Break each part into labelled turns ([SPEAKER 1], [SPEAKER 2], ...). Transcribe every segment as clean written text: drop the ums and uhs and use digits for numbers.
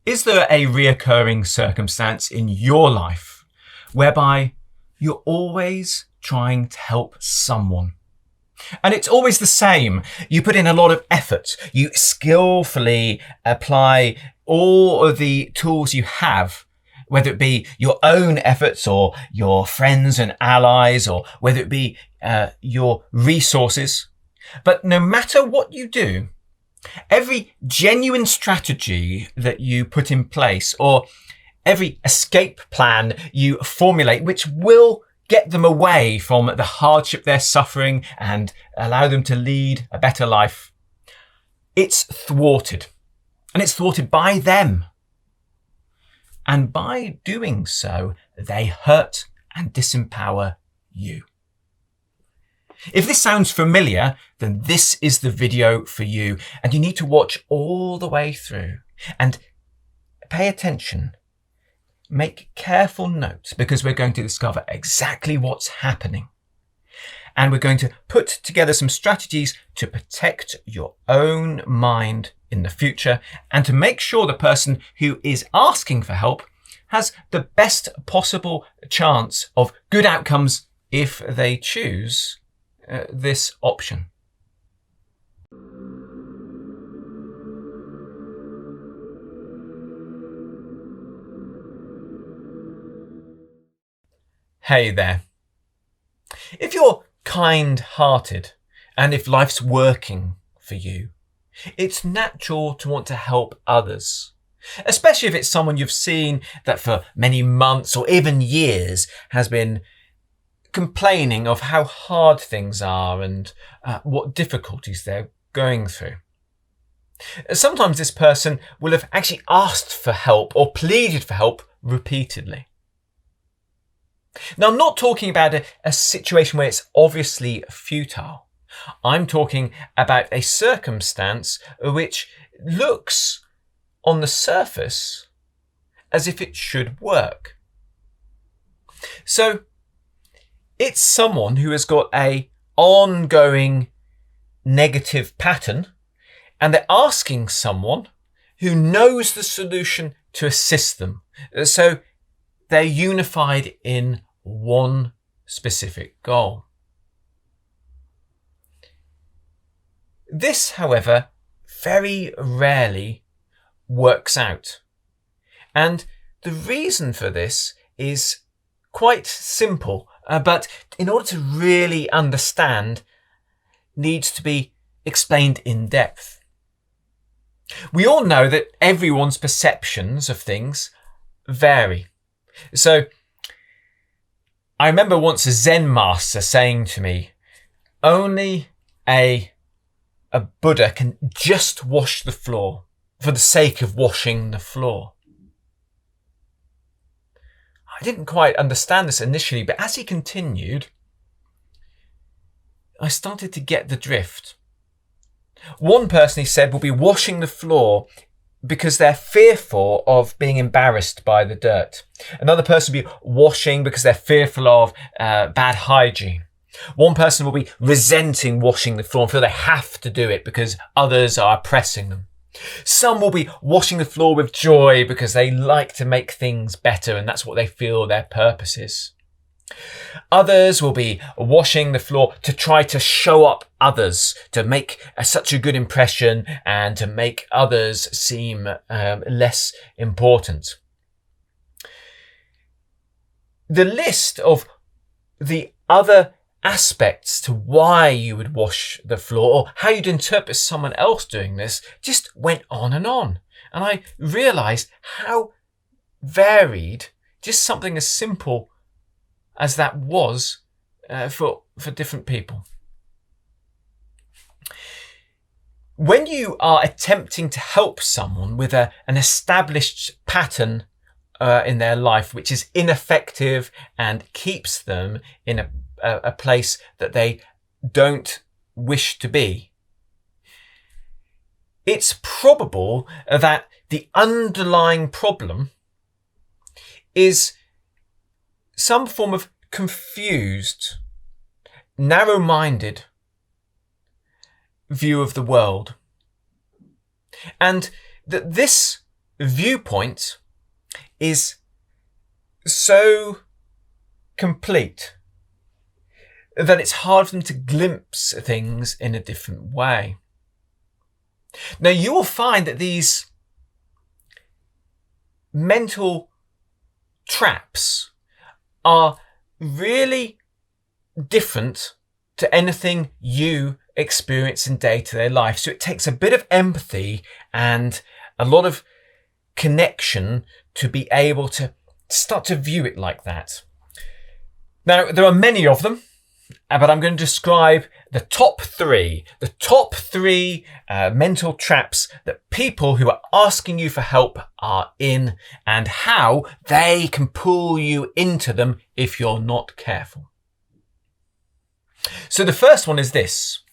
[SPEAKER 1] Is there a reoccurring circumstance in your life whereby you're always trying to help someone? And it's always the same. You put in a lot of effort. You skillfully apply all of the tools you have, whether it be your own efforts or your friends and allies, or whether it be your resources. But no matter what you do, every genuine strategy that you put in place, or every escape plan you formulate, which will get them away from the hardship they're suffering and allow them to lead a better life, it's thwarted. And it's thwarted by them. And by doing so, they hurt and disempower you. If this sounds familiar, then this is the video for you, and you need to watch all the way through and pay attention. Make careful notes, because we're going to discover exactly what's happening. And we're going to put together some strategies to protect your own mind in the future and to make sure the person who is asking for help has the best possible chance of good outcomes if they choose this option. Hey there. If you're kind-hearted and if life's working for you, it's natural to want to help others, especially if it's someone you've seen that for many months or even years has been complaining of how hard things are and what difficulties they're going through. Sometimes this person will have actually asked for help or pleaded for help repeatedly. Now, I'm not talking about a situation where it's obviously futile. I'm talking about a circumstance which looks on the surface as if it should work. So it's someone who has got a ongoing negative pattern, and they're asking someone who knows the solution to assist them. So they're unified in one specific goal. This, however, very rarely works out. And the reason for this is quite simple, but in order to really understand, needs to be explained in depth. We all know that everyone's perceptions of things vary. So I remember once a Zen master saying to me, only a Buddha can just wash the floor for the sake of washing the floor. I didn't quite understand this initially, but as he continued, I started to get the drift. One person, he said, will be washing the floor because they're fearful of being embarrassed by the dirt. Another person will be washing because they're fearful of bad hygiene. One person will be resenting washing the floor and feel they have to do it because others are oppressing them. Some will be washing the floor with joy because they like to make things better and that's what they feel their purpose is. Others will be washing the floor to try to show up others, to make such a good impression and to make others seem less important. The list of the other aspects to why you would wash the floor or how you'd interpret someone else doing this just went on. And I realized how varied just something as simple as that was for different people. When you are attempting to help someone with an established pattern in their life which is ineffective and keeps them in a place that they don't wish to be, it's probable that the underlying problem is some form of confused, narrow-minded view of the world. And that this viewpoint is so complete that it's hard for them to glimpse things in a different way. Now, you will find that these mental traps are really different to anything you experience in day-to-day life. So it takes a bit of empathy and a lot of connection to be able to start to view it like that. Now, there are many of them, but I'm going to describe the top three mental traps that people who are asking you for help are in, and how they can pull you into them if you're not careful. So the first one is this.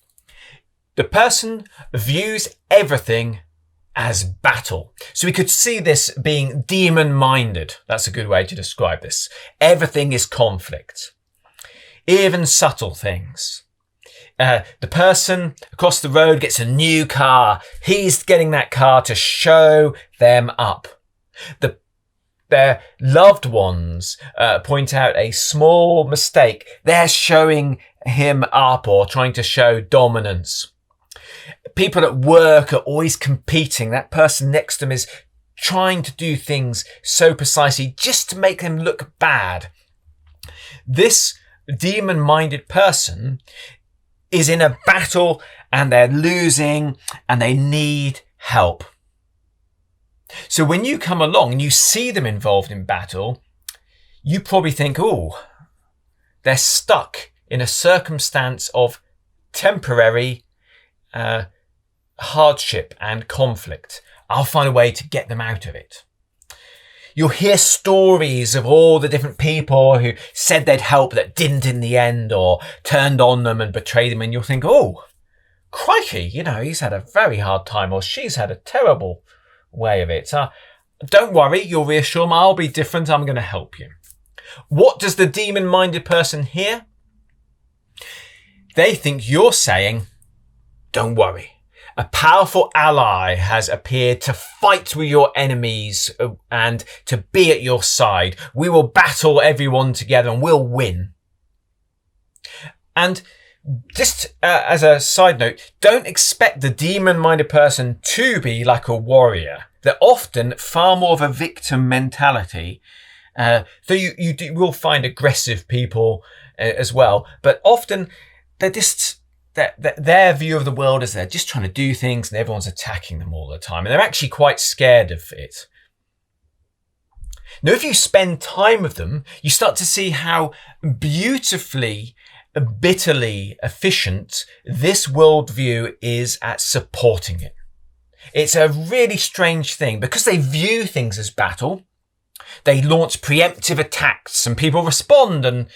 [SPEAKER 1] The person views everything as battle. So we could see this being demon-minded. That's a good way to describe this. Everything is conflict. Even subtle things. The person across the road gets a new car. He's getting that car to show them up. Their loved ones point out a small mistake. They're showing him up or trying to show dominance. People at work are always competing. That person next to them is trying to do things so precisely just to make them look bad. This demon-minded person is in a battle and they're losing and they need help. So when you come along and you see them involved in battle, you probably think, oh, they're stuck in a circumstance of temporary hardship and conflict. I'll find a way to get them out of it. You'll hear stories of all the different people who said they'd help that didn't in the end, or turned on them and betrayed them. And you'll think, oh, crikey, he's had a very hard time, or she's had a terrible way of it. Don't worry, you'll reassure them, I'll be different, I'm going to help you. What does the demon-minded person hear? They think you're saying, don't worry. A powerful ally has appeared to fight with your enemies and to be at your side. We will battle everyone together and we'll win. And just as a side note, don't expect the demon-minded person to be like a warrior. They're often far more of a victim mentality. So you will find aggressive people as well, but often they're just... Their view of the world is they're just trying to do things and everyone's attacking them all the time. And they're actually quite scared of it. Now, if you spend time with them, you start to see how beautifully, bitterly efficient this worldview is at supporting it. It's a really strange thing because they view things as battle. They launch preemptive attacks and people respond and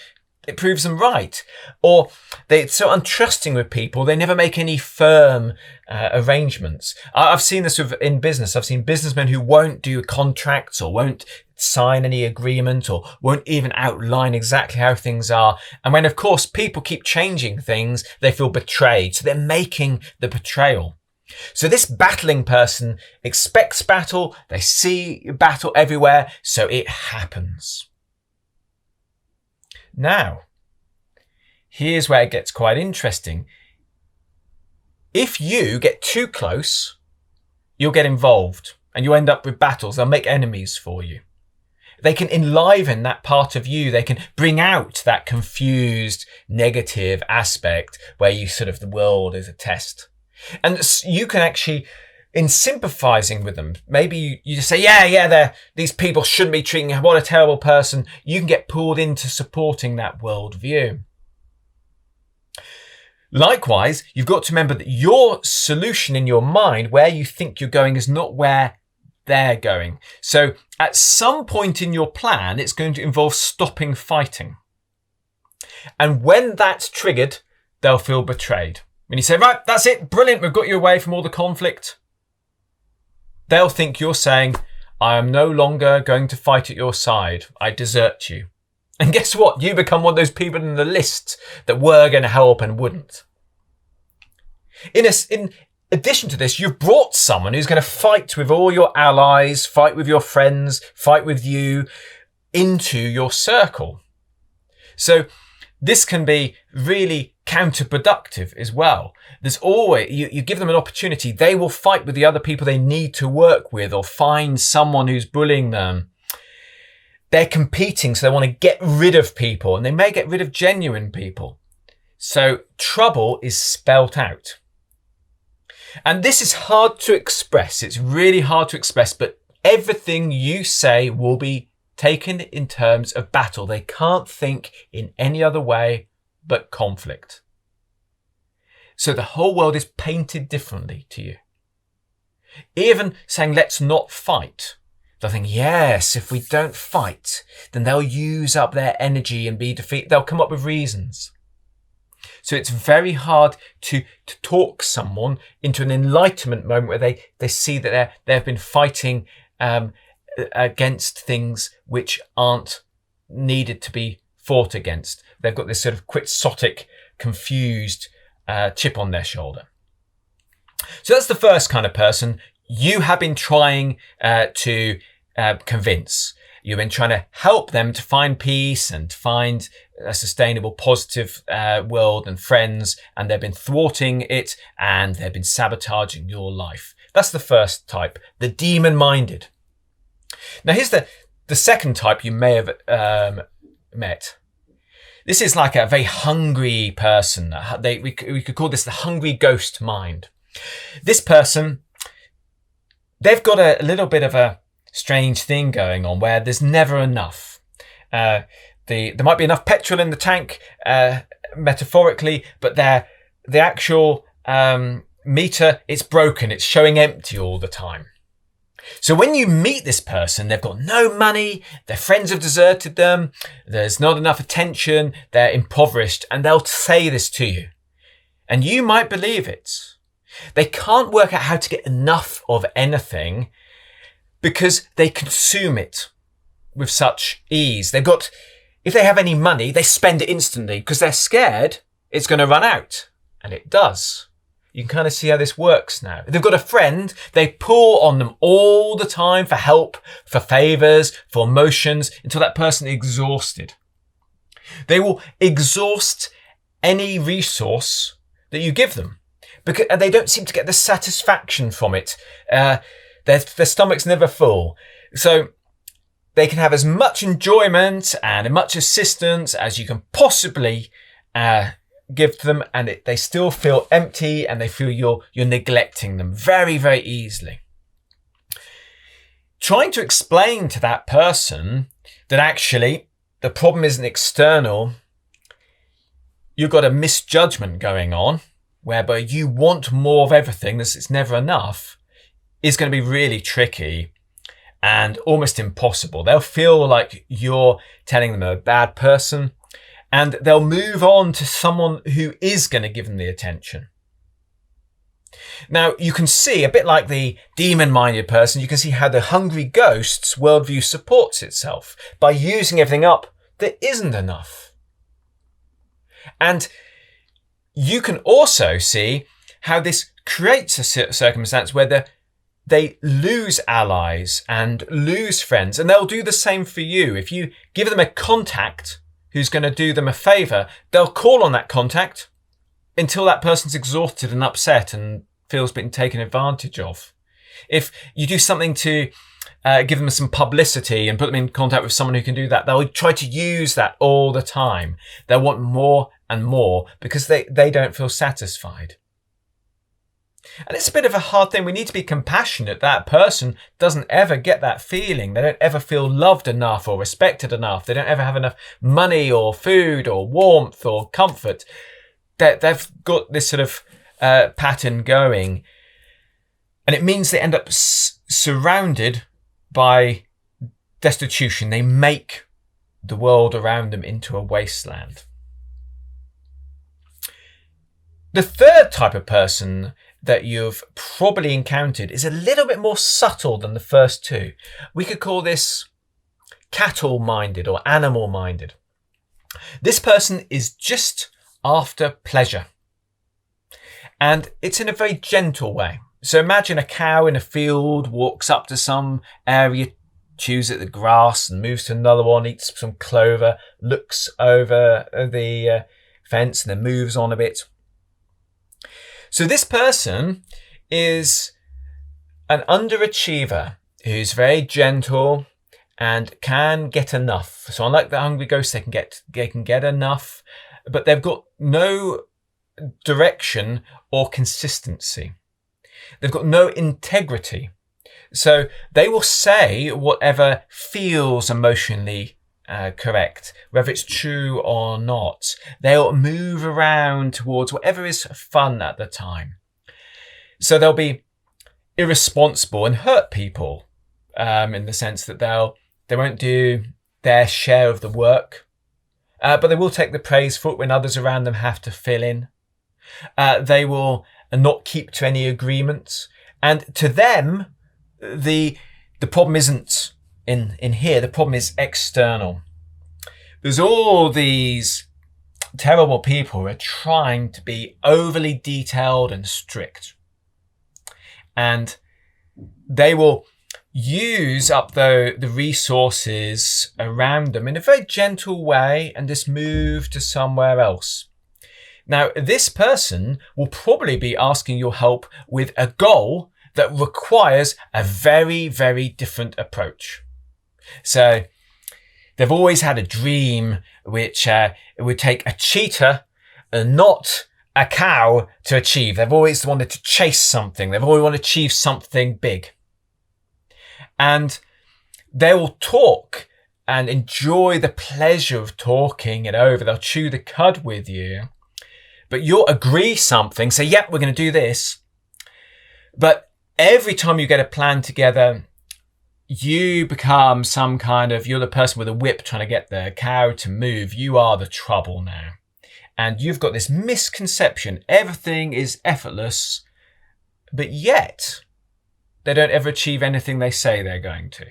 [SPEAKER 1] it proves them right. Or they're so untrusting with people, they never make any firm arrangements. I've seen this in business. I've seen businessmen who won't do contracts or won't sign any agreement or won't even outline exactly how things are. And when, of course, people keep changing things, they feel betrayed. So they're making the betrayal. So this battling person expects battle. They see battle everywhere. So it happens. Now, here's where it gets quite interesting. If you get too close, you'll get involved and you end up with battles. They'll make enemies for you. They can enliven that part of you. They can bring out that confused, negative aspect where you the world is a test. And you can actually, in sympathizing with them, maybe you just say, these people shouldn't be treating you, what a terrible person. You can get pulled into supporting that worldview. Likewise, you've got to remember that your solution in your mind, where you think you're going, is not where they're going. So at some point in your plan, it's going to involve stopping fighting. And when that's triggered, they'll feel betrayed. When you say, right, that's it, brilliant, we've got you away from all the conflict, they'll think you're saying, I am no longer going to fight at your side. I desert you. And guess what? You become one of those people in the list that were going to help and wouldn't. In addition to this, you've brought someone who's going to fight with all your allies, fight with your friends, fight with you into your circle. So this can be really counterproductive as well. There's always, you give them an opportunity, they will fight with the other people they need to work with or find someone who's bullying them. They're competing, so they want to get rid of people, and they may get rid of genuine people. So trouble is spelt out. And this is hard to express. It's really hard to express, but everything you say will be taken in terms of battle. They can't think in any other way but conflict. So the whole world is painted differently to you. Even saying, let's not fight. They'll think, yes, if we don't fight, then they'll use up their energy and be defeated. They'll come up with reasons. So it's very hard to talk someone into an enlightenment moment where they see that they've been fighting against things which aren't needed to be fought against. They've got this sort of quixotic, confused chip on their shoulder. So that's the first kind of person you have been trying to convince. You've been trying to help them to find peace and find a sustainable, positive world and friends, and they've been thwarting it and they've been sabotaging your life. That's the first type, the demon-minded. Now here's the second type you may have met. This is like a very hungry person. We could call this the hungry ghost mind. This person, they've got a little bit of a strange thing going on where there's never enough. There might be enough petrol in the tank, metaphorically, but the actual meter, it's broken. It's showing empty all the time. So when you meet this person, they've got no money, their friends have deserted them, there's not enough attention, they're impoverished, and they'll say this to you. And you might believe it. They can't work out how to get enough of anything because they consume it with such ease. If they have any money, they spend it instantly because they're scared it's going to run out. And it does. You can kind of see how this works now. If they've got a friend, they pull on them all the time for help, for favours, for emotions, until that person is exhausted. They will exhaust any resource that you give them because they don't seem to get the satisfaction from it. Their stomach's never full. So they can have as much enjoyment and as much assistance as you can possibly give to them, and they still feel empty and they feel you're neglecting them very, very easily. Trying to explain to that person that actually the problem isn't external, you've got a misjudgment going on whereby you want more of everything, it's never enough, is going to be really tricky and almost impossible. They'll feel like you're telling them they're a bad person, and they'll move on to someone who is going to give them the attention. Now, you can see, a bit like the demon-minded person, you can see how the hungry ghost's worldview supports itself by using everything up that isn't enough. And you can also see how this creates a circumstance where they lose allies and lose friends, and they'll do the same for you. If you give them a contact who's going to do them a favour, they'll call on that contact until that person's exhausted and upset and feels being taken advantage of. If you do something to give them some publicity and put them in contact with someone who can do that, they'll try to use that all the time. They'll want more and more because they don't feel satisfied. And it's a bit of a hard thing. We need to be compassionate. That person doesn't ever get that feeling. They don't ever feel loved enough or respected enough. They don't ever have enough money or food or warmth or comfort. They've got this sort of pattern going. And it means they end up surrounded by destitution. They make the world around them into a wasteland. The third type of person that you've probably encountered is a little bit more subtle than the first two. We could call this cattle-minded or animal-minded. This person is just after pleasure. And it's in a very gentle way. So imagine a cow in a field walks up to some area, chews at the grass and moves to another one, eats some clover, looks over the fence and then moves on a bit. So this person is an underachiever who's very gentle and can get enough. So unlike the hungry ghosts, they can get enough, but they've got no direction or consistency. They've got no integrity. So they will say whatever feels emotionally correct, whether it's true or not. They'll move around towards whatever is fun at the time. So they'll be irresponsible and hurt people in the sense that they won't do their share of the work, but they will take the praise for it when others around them have to fill in. They will not keep to any agreements. And to them, the problem isn't in here. The problem is external. There's all these terrible people who are trying to be overly detailed and strict. And they will use up the resources around them in a very gentle way and just move to somewhere else. Now, this person will probably be asking your help with a goal that requires a very, very different approach. So they've always had a dream which it would take a cheetah and not a cow to achieve. They've always wanted to chase something. They've always wanted to achieve something big. And they will talk and enjoy the pleasure of talking it over. They'll chew the cud with you. But you'll agree something, say, yep, we're going to do this. But every time you get a plan together, you become you're the person with a whip trying to get the cow to move. You are the trouble now. And you've got this misconception. Everything is effortless, but yet they don't ever achieve anything they say they're going to.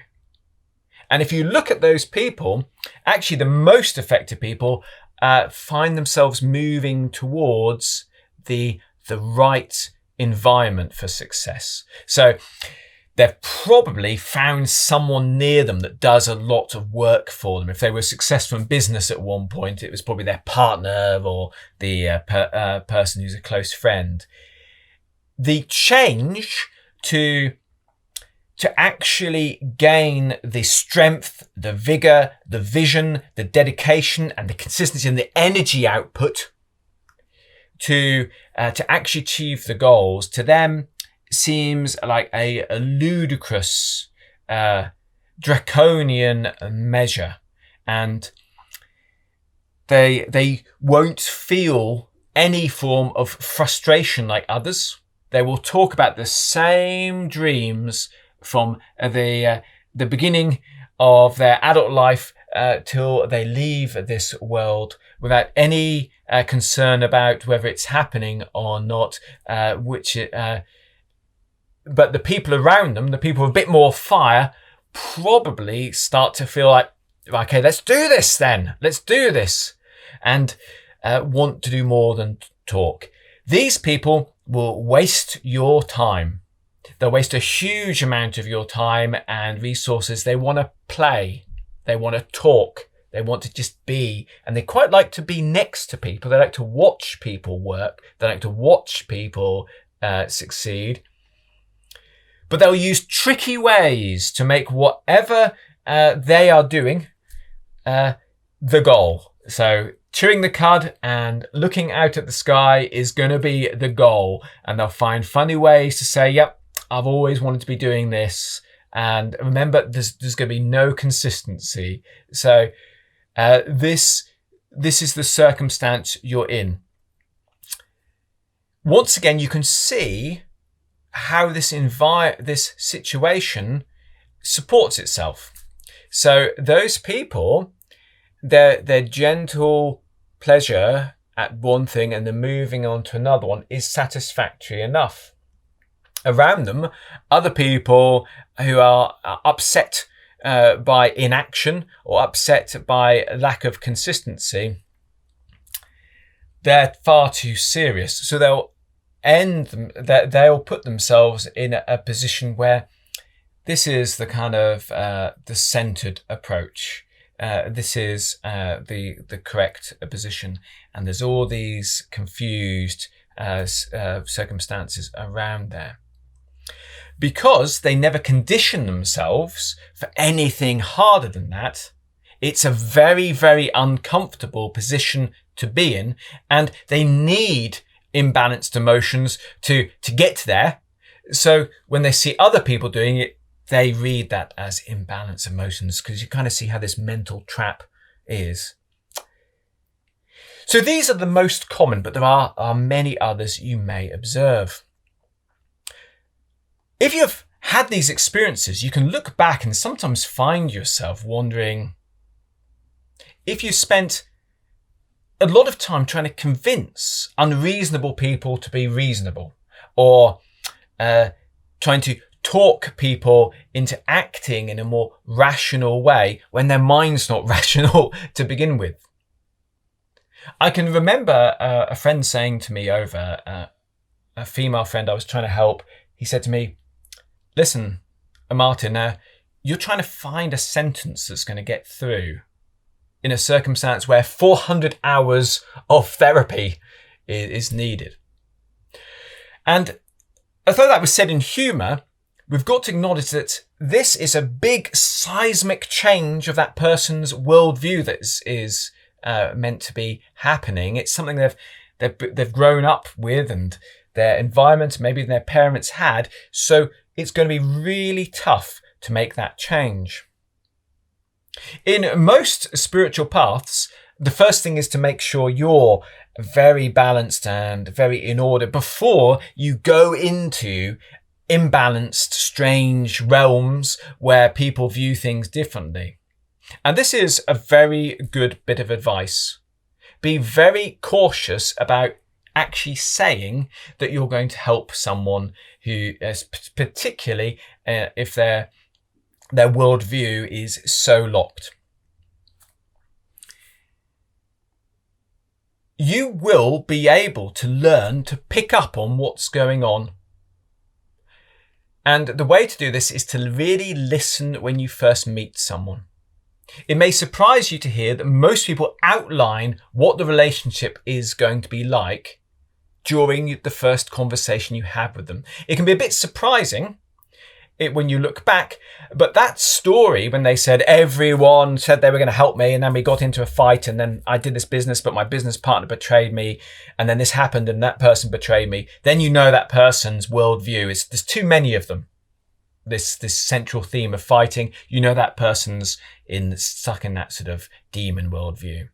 [SPEAKER 1] And if you look at those people, actually the most effective people find themselves moving towards the right environment for success. So they've probably found someone near them that does a lot of work for them. If they were successful in business at one point, it was probably their partner or the person who's a close friend. The change to actually gain the strength, the vigor, the vision, the dedication and the consistency and the energy output to actually achieve the goals, to them seems like a ludicrous, draconian measure. And they won't feel any form of frustration like others. They will talk about the same dreams from the beginning of their adult life till they leave this world without any concern about whether it's happening or not, but the people around them, the people with a bit more fire, probably start to feel like, okay, let's do this then. Let's do this. And want to do more than talk. These people will waste your time. They'll waste a huge amount of your time and resources. They want to play. They want to talk. They want to just be. And they quite like to be next to people. They like to watch people work. They like to watch people succeed. But they'll use tricky ways to make whatever they are doing the goal. So chewing the cud and looking out at the sky is going to be the goal. And they'll find funny ways to say, yep, I've always wanted to be doing this. And remember, there's going to be no consistency. So this is the circumstance you're in. Once again, you can see how this situation supports itself. So those people, their gentle pleasure at one thing and then moving on to another one is satisfactory enough. Around them, other people who are upset by inaction or upset by lack of consistency, they're far too serious. So they'll they'll put themselves in a position where this is the kind of the centered approach. This is the correct position, and there's all these confused circumstances around there. Because they never condition themselves for anything harder than that, it's a very, very uncomfortable position to be in, and they need imbalanced emotions to get there. So when they see other people doing it, they read that as imbalanced emotions, because you kind of see how this mental trap is. So these are the most common, but there are many others you may observe. If you've had these experiences, you can look back and sometimes find yourself wondering if you spent a lot of time trying to convince unreasonable people to be reasonable, or trying to talk people into acting in a more rational way when their mind's not rational to begin with. I can remember a friend saying to me over, a female friend I was trying to help, he said to me, "Listen, Martin, you're trying to find a sentence that's going to get through in a circumstance where 400 hours of therapy is needed." And although that was said in humour, we've got to acknowledge that this is a big seismic change of that person's worldview that is meant to be happening. It's something they've grown up with, and their environment, maybe their parents had. So it's going to be really tough to make that change. In most spiritual paths, the first thing is to make sure you're very balanced and very in order before you go into imbalanced, strange realms where people view things differently. And this is a very good bit of advice. Be very cautious about actually saying that you're going to help someone who is particularly if their worldview is so locked. You will be able to learn to pick up on what's going on. And the way to do this is to really listen when you first meet someone. It may surprise you to hear that most people outline what the relationship is going to be like during the first conversation you have with them. It can be a bit surprising when you look back, but that story when they said everyone said they were going to help me, and then we got into a fight, and then I did this business, but my business partner betrayed me, and then this happened and that person betrayed me, then you know that person's worldview is, there's too many of them. This central theme of fighting, you know that person's stuck in that sort of demon worldview.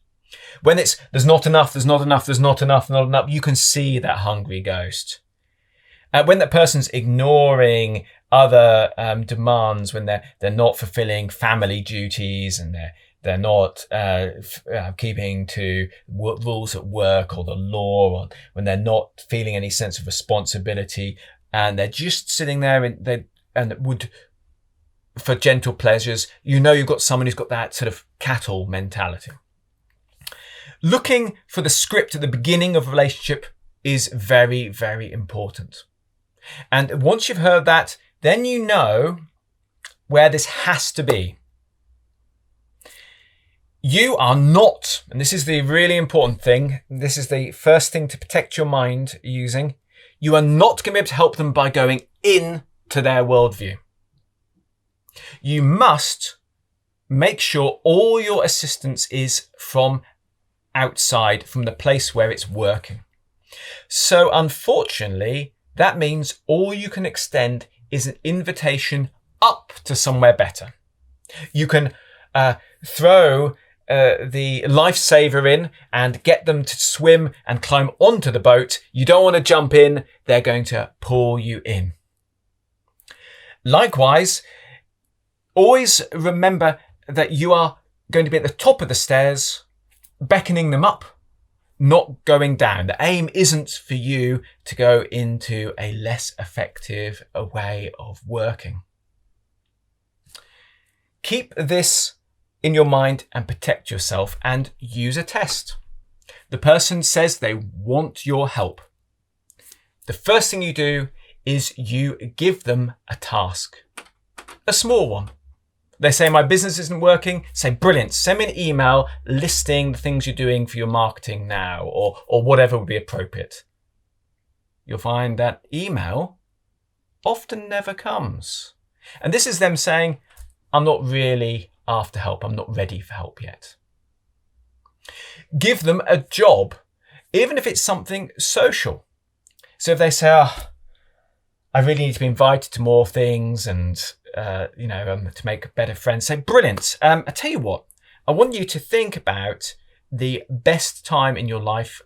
[SPEAKER 1] When it's there's not enough, you can see that hungry ghost. When that person's ignoring other demands, when they're not fulfilling family duties, and they're not keeping to rules at work or the law, or when they're not feeling any sense of responsibility, and they're just sitting there and would for gentle pleasures, you know you've got someone who's got that sort of cattle mentality. Looking for the script at the beginning of a relationship is very, very important. And once you've heard that, then you know where this has to be. You are not, and this is the really important thing, this is the first thing to protect your mind using, you are not going to be able to help them by going into their worldview. You must make sure all your assistance is from outside, from the place where it's working. So unfortunately, that means all you can extend is an invitation up to somewhere better. You can throw the lifesaver in and get them to swim and climb onto the boat. You don't want to jump in, they're going to pull you in. Likewise, always remember that you are going to be at the top of the stairs, beckoning them up, not going down. The aim isn't for you to go into a less effective way of working. Keep this in your mind and protect yourself, and use a test. The person says they want your help. the first thing you do is you give them a task, a small one. They say, my business isn't working. Say, brilliant. Send me an email listing the things you're doing for your marketing now, or whatever would be appropriate. You'll find that email often never comes. And this is them saying, I'm not really after help. I'm not ready for help yet. Give them a job, even if it's something social. So if they say, I really need to be invited to more things and, to make better friends, say, brilliant. I tell you what, I want you to think about the best time in your life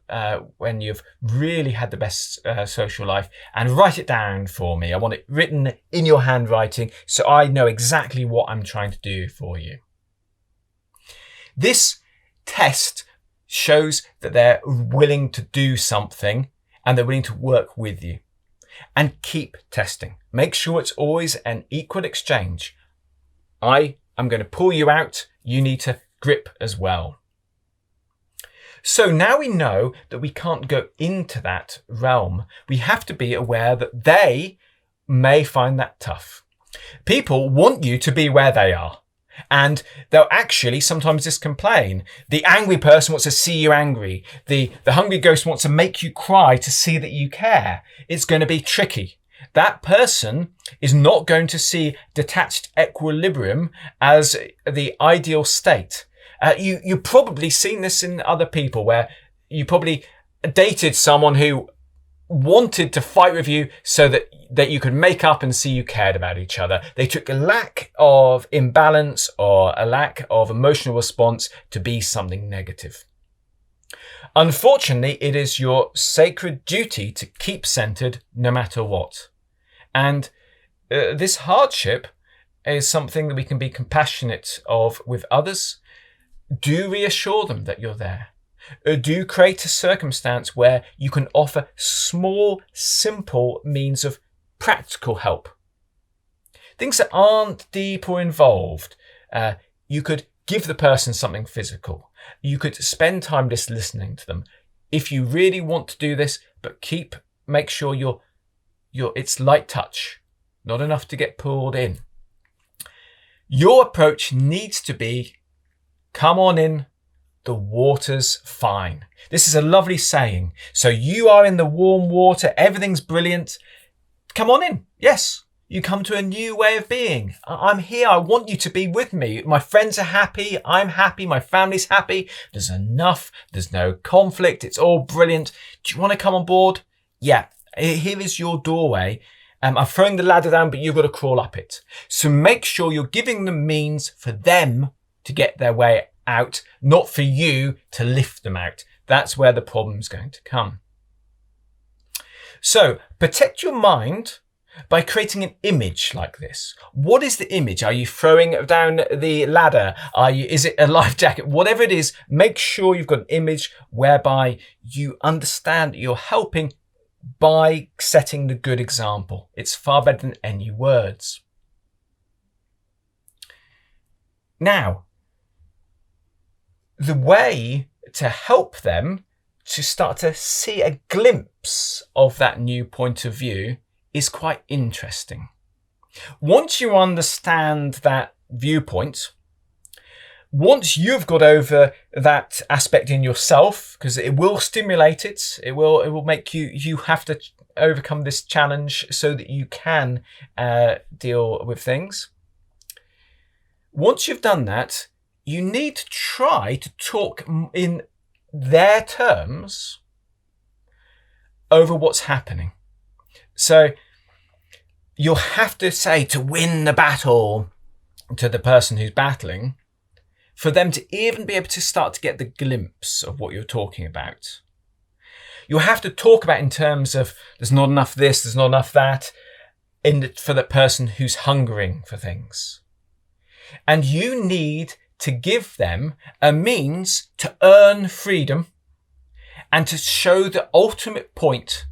[SPEAKER 1] when you've really had the best social life, and write it down for me. I want it written in your handwriting so I know exactly what I'm trying to do for you. This test shows that they're willing to do something and they're willing to work with you. And keep testing. Make sure it's always an equal exchange. I am going to pull you out. You need to grip as well. So now we know that we can't go into that realm. We have to be aware that they may find that tough. People want you to be where they are. And they'll actually sometimes just complain. The angry person wants to see you angry. The hungry ghost wants to make you cry to see that you care. It's going to be tricky. That person is not going to see detached equilibrium as the ideal state. You've probably seen this in other people where you probably dated someone who wanted to fight with you so that you could make up and see you cared about each other. They took a lack of imbalance or a lack of emotional response to be something negative. Unfortunately, it is your sacred duty to keep centered no matter what. And this hardship is something that we can be compassionate of with others. Do reassure them that you're there. Do create a circumstance where you can offer small, simple means of practical help. Things that aren't deep or involved. You could give the person something physical. You could spend time just listening to them. If you really want to do this, but make sure it's light touch, not enough to get pulled in. Your approach needs to be, come on in. The water's fine. This is a lovely saying. So you are in the warm water. Everything's brilliant. Come on in. Yes, you come to a new way of being. I'm here. I want you to be with me. My friends are happy. I'm happy. My family's happy. There's enough. There's no conflict. It's all brilliant. Do you want to come on board? Yeah. Here is your doorway. I'm throwing the ladder down, but you've got to crawl up it. So make sure you're giving them means for them to get their way out, not for you to lift them out. That's where the problem's going to come. So protect your mind by creating an image like this. What is the image? Are you throwing down the ladder? Is it a life jacket? Whatever it is, make sure you've got an image whereby you understand that you're helping by setting the good example. It's far better than any words. Now, the way to help them to start to see a glimpse of that new point of view is quite interesting. Once you understand that viewpoint, once you've got over that aspect in yourself, because it will stimulate it will make you have to overcome this challenge so that you can deal with things. Once you've done that, you need to try to talk in their terms over what's happening. So you'll have to say, to win the battle to the person who's battling, for them to even be able to start to get the glimpse of what you're talking about. You'll have to talk about in terms of there's not enough this, there's not enough that, for the person who's hungering for things. And you need to give them a means to earn freedom and to show the ultimate point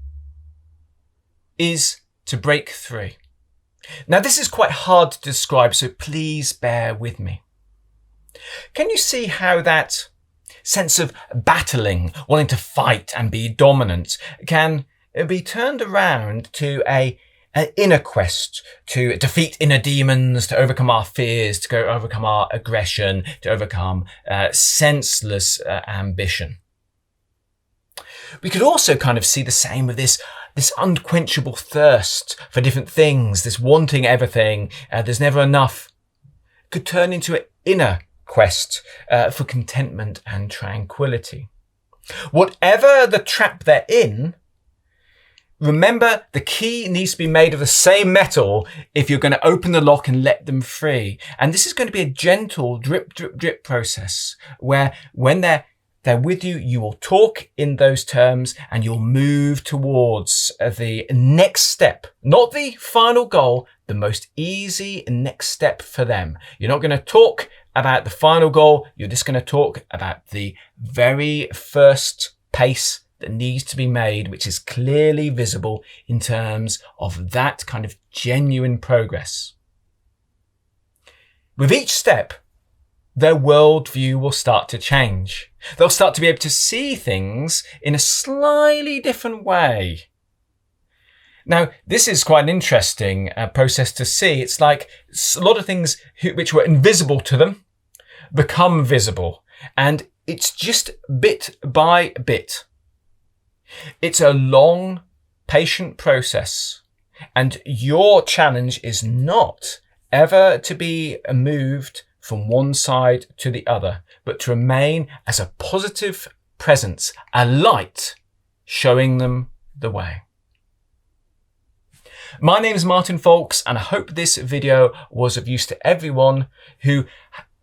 [SPEAKER 1] is to break free. Now, this is quite hard to describe, so please bear with me. Can you see how that sense of battling, wanting to fight and be dominant, can be turned around to an inner quest to defeat inner demons, to overcome our fears, to overcome our aggression, to overcome senseless ambition. We could also kind of see the same with this unquenchable thirst for different things, this wanting everything, there's never enough. It could turn into an inner quest for contentment and tranquility. Whatever the trap they're in, remember the key needs to be made of the same metal if you're going to open the lock and let them free. And this is going to be a gentle drip, drip, drip process where when they're with you, you will talk in those terms and you'll move towards the next step, not the final goal, the most easy next step for them. You're not going to talk about the final goal. You're just going to talk about the very first pace that needs to be made, which is clearly visible in terms of that kind of genuine progress. With each step, their worldview will start to change. They'll start to be able to see things in a slightly different way. Now, this is quite an interesting process to see. It's like a lot of things which were invisible to them become visible. And it's just bit by bit. It's a long, patient process. And your challenge is not ever to be moved from one side to the other, but to remain as a positive presence, a light showing them the way. My name is Martin Folks, and I hope this video was of use to everyone who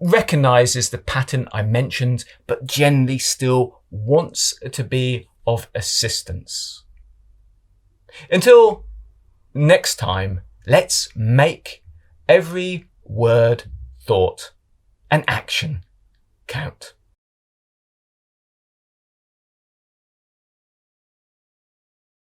[SPEAKER 1] recognizes the pattern I mentioned, but generally still wants to be of assistance. Until next time, let's make every word, thought, and action count.